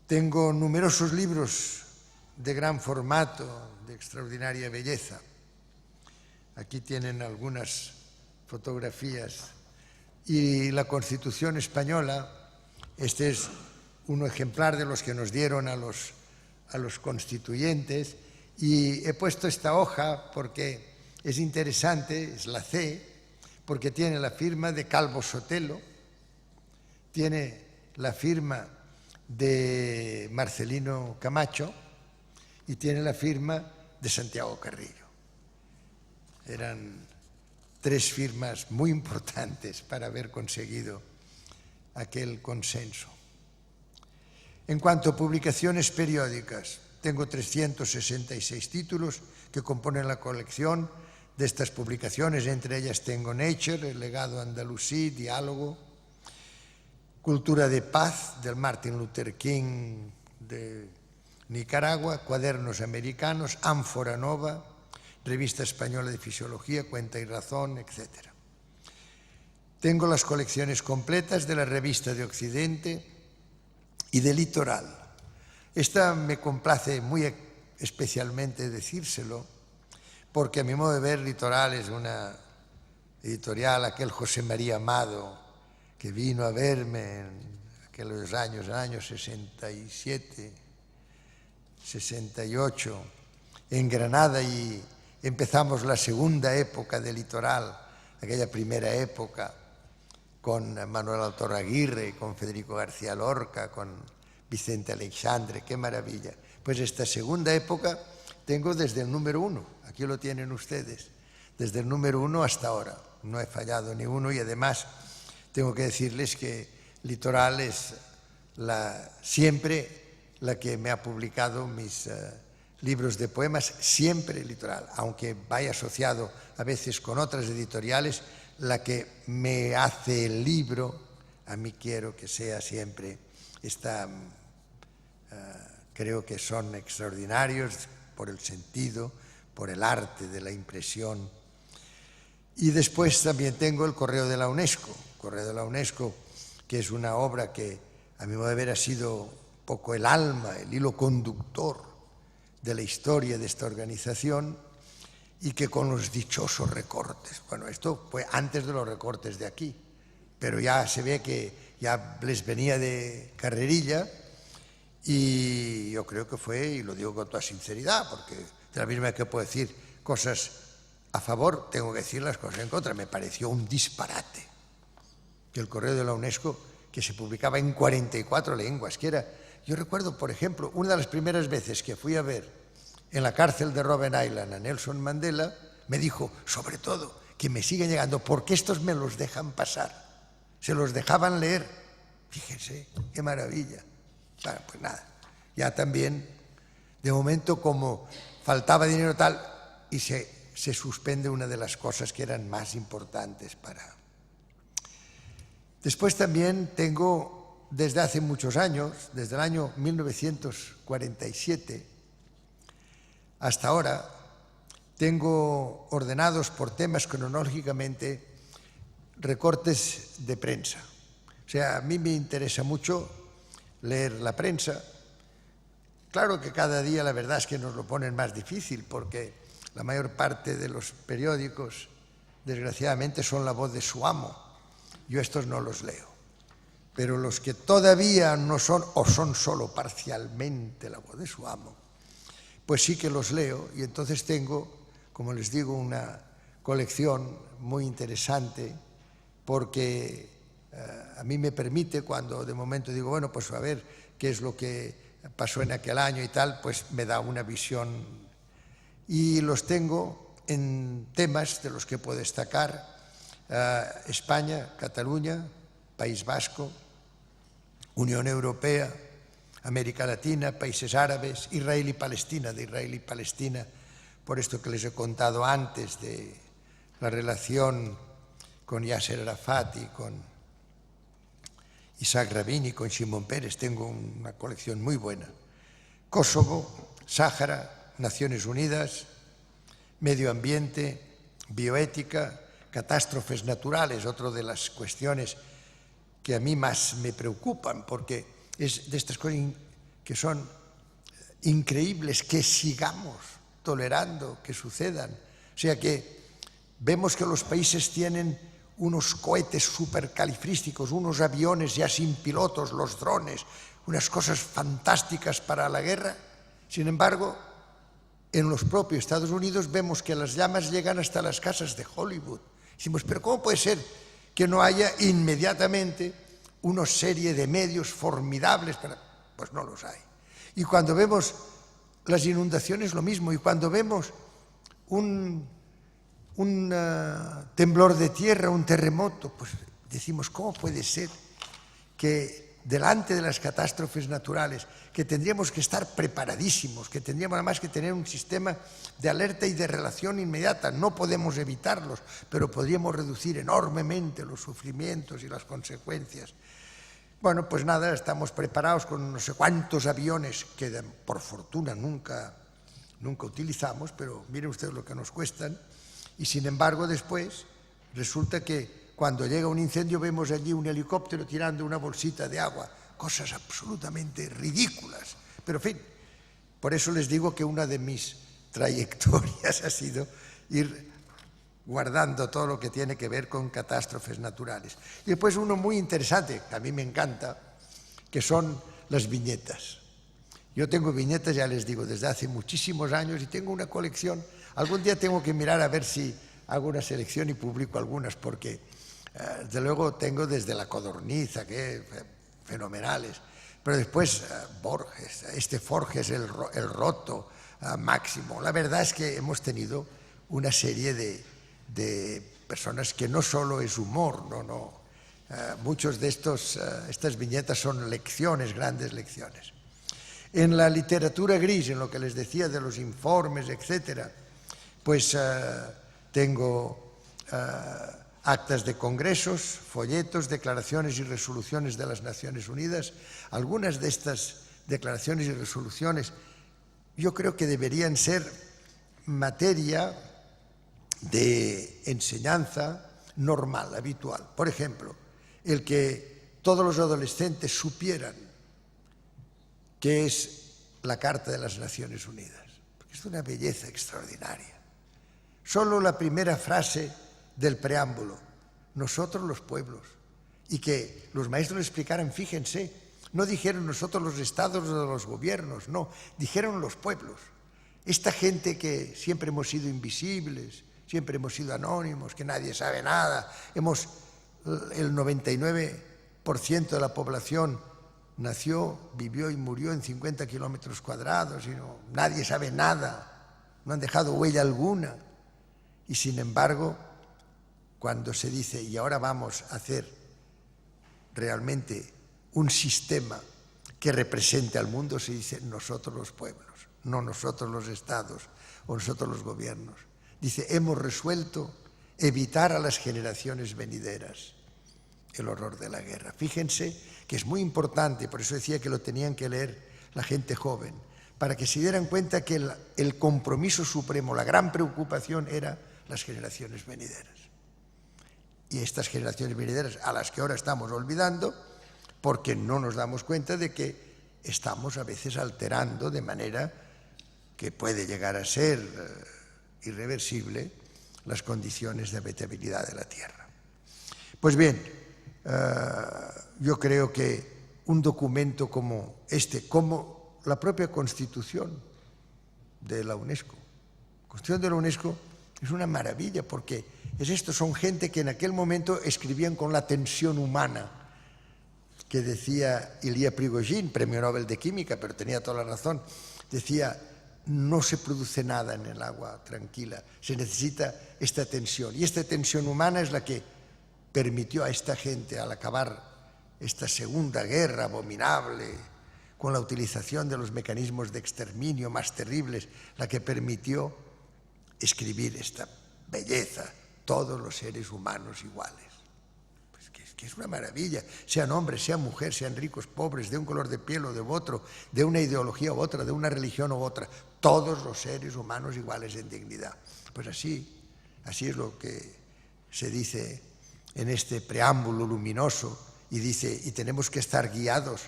Tengo numerosos libros de gran formato, de extraordinaria belleza. Aquí tienen algunas fotografías. Y la Constitución española, este es un ejemplar de los que nos dieron a los constituyentes, y he puesto esta hoja porque es interesante, es la C, porque tiene la firma de Calvo Sotelo, tiene la firma de Marcelino Camacho y tiene la firma de Santiago Carrillo. Eran 3 firmas muy importantes para haber conseguido aquel consenso. En cuanto a publicaciones periódicas, tengo 366 títulos que componen la colección de estas publicaciones. Entre ellas tengo Nature, El legado andalusí, Diálogo, Cultura de Paz, del Martin Luther King de Nicaragua, Cuadernos Americanos, Ánfora Nova, Revista Española de Fisiología, Cuenta y Razón, etc. Tengo las colecciones completas de la Revista de Occidente y de Litoral. Esta me complace muy especialmente decírselo, porque a mi modo de ver Litoral es una editorial, aquel José María Amado, que vino a verme en aquellos años, el año 67, 68, en Granada, y empezamos la segunda época de Litoral, aquella primera época con Manuel Altorraguirre, con Federico García Lorca, con Vicente Aleixandre, qué maravilla. Pues esta segunda época tengo desde el número 1, aquí lo tienen ustedes, desde el número 1 hasta ahora, no he fallado ni uno, y además tengo que decirles que Litoral es siempre la que me ha publicado mis libros de poemas, siempre Litoral, aunque vaya asociado a veces con otras editoriales, la que me hace el libro, a mí quiero que sea siempre esta. Creo que son extraordinarios por el sentido, por el arte de la impresión. Y después también tengo el Correo de la UNESCO, que es una obra que a mi modo de ver ha sido un poco el alma, el hilo conductor de la historia de esta organización, y que con los dichosos recortes, bueno, esto fue antes de los recortes de aquí, pero ya se ve que ya les venía de carrerilla, y yo creo que fue, y lo digo con toda sinceridad, porque de la misma manera que puedo decir cosas a favor, tengo que decir las cosas en contra. Me pareció un disparate que el Correo de la UNESCO, que se publicaba en 44 lenguas, que era, yo recuerdo, por ejemplo, una de las primeras veces que fui a ver en la cárcel de Robben Island a Nelson Mandela, me dijo, sobre todo, que me siguen llegando, porque estos me los dejan pasar, se los dejaban leer. Fíjense, qué maravilla. Bueno, pues nada, ya también, de momento, como faltaba dinero tal, y se suspende una de las cosas que eran más importantes para. Después también tengo, desde hace muchos años, desde el año 1947 hasta ahora, tengo ordenados por temas cronológicamente recortes de prensa. O sea, a mí me interesa mucho leer la prensa. Claro que cada día la verdad es que nos lo ponen más difícil, porque la mayor parte de los periódicos, desgraciadamente, son la voz de su amo. Yo estos no los leo. Pero los que todavía no son, o son solo parcialmente la voz de su amo, pues sí que los leo, y entonces tengo, como les digo, una colección muy interesante, porque a mí me permite, cuando de momento digo, bueno, pues a ver qué es lo que pasó en aquel año y tal, pues me da una visión. Y los tengo en temas de los que puedo destacar España, Cataluña, País Vasco, Unión Europea, América Latina, países árabes, Israel y Palestina, de Israel y Palestina, por esto que les he contado antes de la relación con Yasser Arafat y con Isaac Rabin y con Shimon Peres. Tengo una colección muy buena. Kosovo, Sáhara, Naciones Unidas, medio ambiente, bioética, catástrofes naturales, otra de las cuestiones que a mí más me preocupan, porque es de estas cosas que son increíbles que sigamos tolerando que sucedan. O sea que vemos que los países tienen unos cohetes supercalifrísticos, unos aviones ya sin pilotos, los drones, unas cosas fantásticas para la guerra. Sin embargo, en los propios Estados Unidos vemos que las llamas llegan hasta las casas de Hollywood. Decimos, pero ¿cómo puede ser que no haya inmediatamente una serie de medios formidables para...? Pues no los hay. Y cuando vemos las inundaciones, lo mismo. Y cuando vemos un temblor de tierra, un terremoto, pues decimos, ¿cómo puede ser que delante de las catástrofes naturales, que tendríamos que estar preparadísimos, que tendríamos además que tener un sistema de alerta y de relación inmediata? No podemos evitarlos, pero podríamos reducir enormemente los sufrimientos y las consecuencias. Bueno, pues nada, estamos preparados con no sé cuántos aviones que por fortuna nunca utilizamos, pero miren ustedes lo que nos cuestan. Y sin embargo después resulta que cuando llega un incendio vemos allí un helicóptero tirando una bolsita de agua, cosas absolutamente ridículas. Pero en fin, por eso les digo que una de mis trayectorias ha sido ir guardando todo lo que tiene que ver con catástrofes naturales. Y después uno muy interesante, que a mí me encanta, que son las viñetas. Yo tengo viñetas, ya les digo, desde hace muchísimos años y tengo una colección. Algún día tengo que mirar a ver si hago una selección y publico algunas, porque desde luego tengo desde La Codorniza, que fenomenales, pero después Borges, Forges, el Roto, Máximo. La verdad es que hemos tenido una serie de personas que no solo es humor, no. Muchos de estas viñetas son lecciones, grandes lecciones. En la literatura gris, en lo que les decía de los informes, etcétera, pues tengo actas de congresos, folletos, declaraciones y resoluciones de las Naciones Unidas. Algunas de estas declaraciones y resoluciones yo creo que deberían ser materia de enseñanza normal, habitual. Por ejemplo, el que todos los adolescentes supieran qué es la Carta de las Naciones Unidas, porque es una belleza extraordinaria. Solo la primera frase del preámbulo, nosotros los pueblos, y que los maestros explicaran, fíjense, no dijeron nosotros los estados o los gobiernos, no, dijeron los pueblos. Esta gente que siempre hemos sido invisibles, siempre hemos sido anónimos, que nadie sabe nada, el 99% de la población nació, vivió y murió en 50 kilómetros cuadrados y nadie sabe nada, no han dejado huella alguna. Y sin embargo, cuando se dice, y ahora vamos a hacer realmente un sistema que represente al mundo, se dice nosotros los pueblos, no nosotros los estados o nosotros los gobiernos. Dice, hemos resuelto evitar a las generaciones venideras el horror de la guerra. Fíjense que es muy importante, por eso decía que lo tenían que leer la gente joven, para que se dieran cuenta que el compromiso supremo, la gran preocupación era las generaciones venideras. Y estas generaciones venideras a las que ahora estamos olvidando, porque no nos damos cuenta de que estamos a veces alterando de manera que puede llegar a ser irreversible las condiciones de habitabilidad de la Tierra. Pues bien, yo creo que un documento como este, como la propia Constitución de la UNESCO, es una maravilla, porque son gente que en aquel momento escribían con la tensión humana, que decía Ilya Prigozhin, premio Nobel de Química, pero tenía toda la razón, decía, no se produce nada en el agua tranquila, se necesita esta tensión. Y esta tensión humana es la que permitió a esta gente, al acabar esta segunda guerra abominable, con la utilización de los mecanismos de exterminio más terribles, la que permitió escribir esta belleza, todos los seres humanos iguales. Pues que es una maravilla, sean hombres, sean mujeres, sean ricos, pobres, de un color de piel o de otro, de una ideología u otra, de una religión u otra, todos los seres humanos iguales en dignidad. Pues así es lo que se dice en este preámbulo luminoso, y dice, y tenemos que estar guiados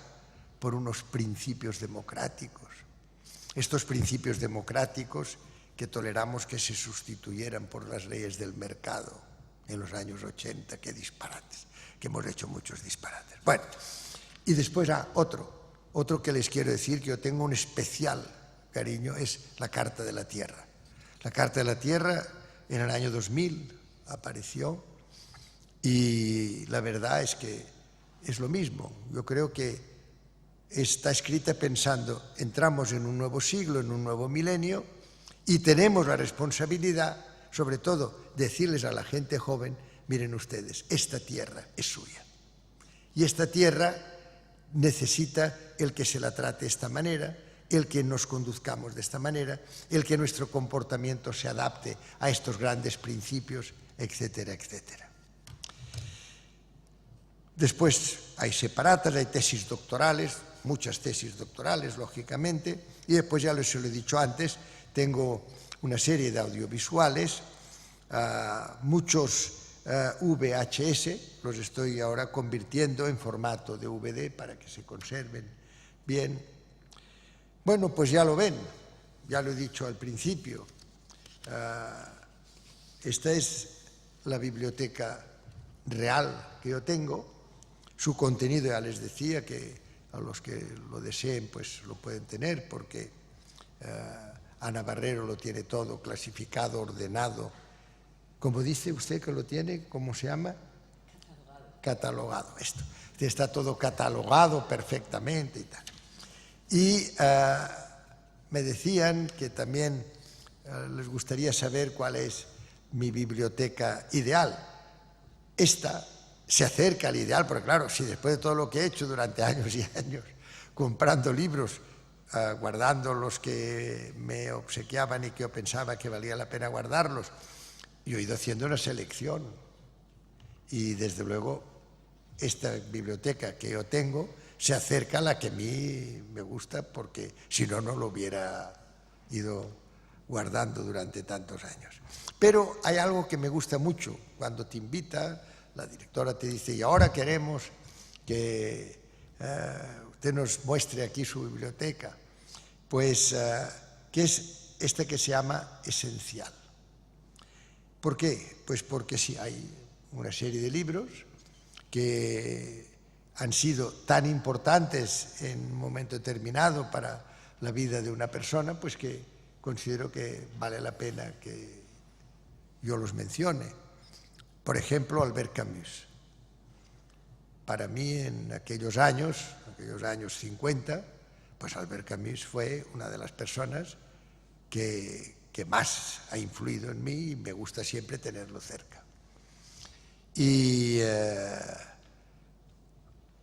por unos principios democráticos. Estos principios democráticos que toleramos que se sustituyeran por las leyes del mercado en los años 80, qué disparates, que hemos hecho muchos disparates. Bueno, y después otro que les quiero decir que yo tengo un especial cariño es la Carta de la Tierra. La Carta de la Tierra en el año 2000 apareció y la verdad es que es lo mismo. Yo creo que está escrita pensando, entramos en un nuevo siglo, en un nuevo milenio, y tenemos la responsabilidad, sobre todo, decirles a la gente joven, miren ustedes, esta tierra es suya. Y esta tierra necesita el que se la trate de esta manera, el que nos conduzcamos de esta manera, el que nuestro comportamiento se adapte a estos grandes principios, etcétera, etcétera. Después hay separatas, hay tesis doctorales, muchas tesis doctorales, lógicamente, y después, ya les lo he dicho antes, tengo una serie de audiovisuales, muchos VHS, los estoy ahora convirtiendo en formato DVD para que se conserven bien. Bueno, pues ya lo ven, ya lo he dicho al principio. Esta es la biblioteca real que yo tengo. Su contenido, ya les decía, que a los que lo deseen pues lo pueden tener, porque Ana Barrero lo tiene todo clasificado, ordenado. Como dice usted que lo tiene, ¿cómo se llama? Catalogado. Esto. Está todo catalogado perfectamente y tal. Y me decían que también les gustaría saber cuál es mi biblioteca ideal. Esta se acerca al ideal, porque claro, si después de todo lo que he hecho durante años y años, comprando libros, guardando los que me obsequiaban y que yo pensaba que valía la pena guardarlos, yo he ido haciendo una selección. Y desde luego, esta biblioteca que yo tengo se acerca a la que a mí me gusta, porque si no, no lo hubiera ido guardando durante tantos años. Pero hay algo que me gusta mucho, cuando te invita, la directora te dice, y ahora queremos que usted nos muestre aquí su biblioteca, pues que es esta que se llama Esencial. ¿Por qué? Pues porque sí, hay una serie de libros que han sido tan importantes en un momento determinado para la vida de una persona, pues que considero que vale la pena que yo los mencione. Por ejemplo, Albert Camus. Para mí, en aquellos años 50, pues Albert Camus fue una de las personas que más ha influido en mí y me gusta siempre tenerlo cerca. Y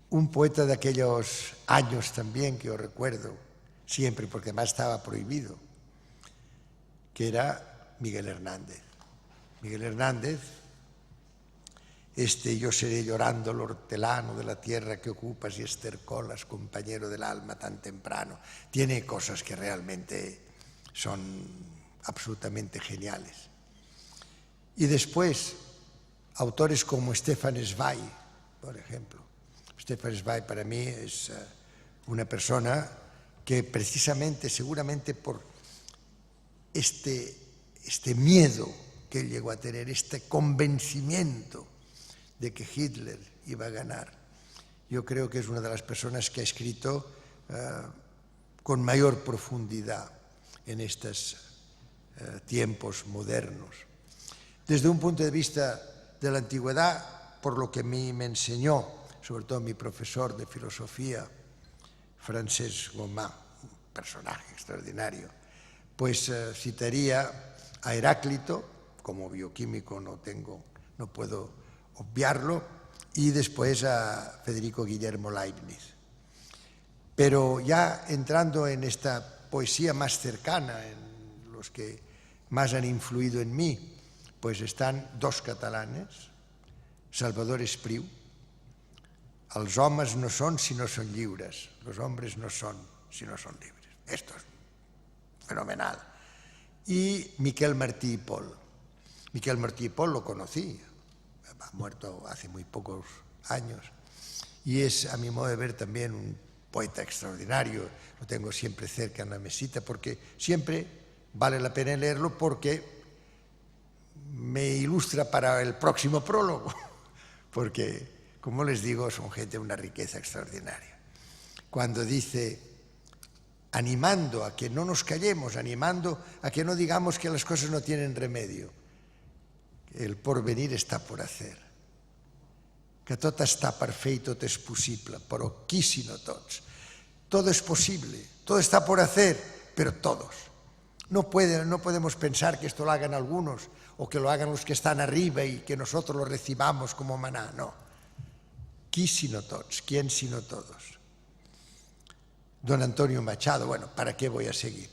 un poeta de aquellos años también que yo recuerdo siempre, porque además estaba prohibido, que era Miguel Hernández. Miguel Hernández, yo seré llorando el hortelano de la tierra que ocupas y estercolas, compañero del alma tan temprano. Tiene cosas que realmente son absolutamente geniales. Y después, autores como Stefan Zweig, por ejemplo. Stefan Zweig para mí es una persona que precisamente, seguramente por este miedo que él llegó a tener, este convencimiento de que Hitler iba a ganar, yo creo que es una de las personas que ha escrito con mayor profundidad en estos tiempos modernos. Desde un punto de vista de la antigüedad, por lo que a mí me enseñó, sobre todo mi profesor de filosofía, Francesc Gomà, un personaje extraordinario, pues citaría a Heráclito, como bioquímico no puedo obviarlo, y después a Federico Guillermo Leibniz. Pero ya entrando en esta poesía más cercana, en los que más han influido en mí, pues están dos catalanes, Salvador Espriu. Els homes no són si no són lliures, los hombres no son si no son libres. Esto es fenomenal. Y Miquel Martí i Pol. Miquel Martí i Pol lo conocí, ha muerto hace muy pocos años, y es, a mi modo de ver, también un poeta extraordinario. Lo tengo siempre cerca en la mesita porque siempre vale la pena leerlo, porque me ilustra para el próximo prólogo, porque, como les digo, son gente de una riqueza extraordinaria. Cuando dice, animando a que no nos callemos, animando a que no digamos que las cosas no tienen remedio, el porvenir està por hacer, que tot està per fer i tot és possible, però qui si no tots? Todo es posible, todo está por hacer, pero todos. No podemos pensar que esto lo hagan algunos o que lo hagan los que están arriba y que nosotros lo recibamos como maná, no. Qui si no tots? ¿Quién si no todos? Don Antonio Machado, bueno, ¿para qué voy a seguir?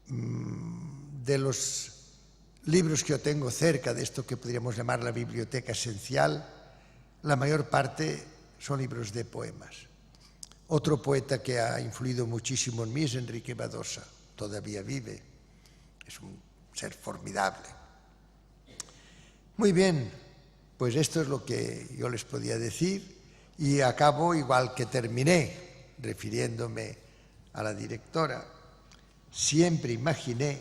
De los libros que yo tengo cerca de esto que podríamos llamar la biblioteca esencial, la mayor parte son libros de poemas. Otro poeta que ha influido muchísimo en mí es Enrique Badosa, todavía vive, es un ser formidable. Muy bien, pues esto es lo que yo les podía decir y acabo igual que terminé, refiriéndome a la directora. Siempre imaginé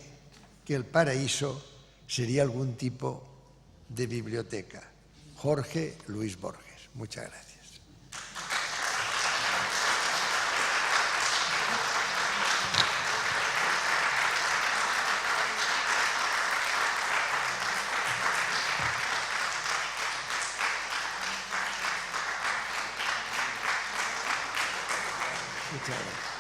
que el paraíso sería algún tipo de biblioteca. Jorge Luis Borges. Muchas gracias. Muchas gracias.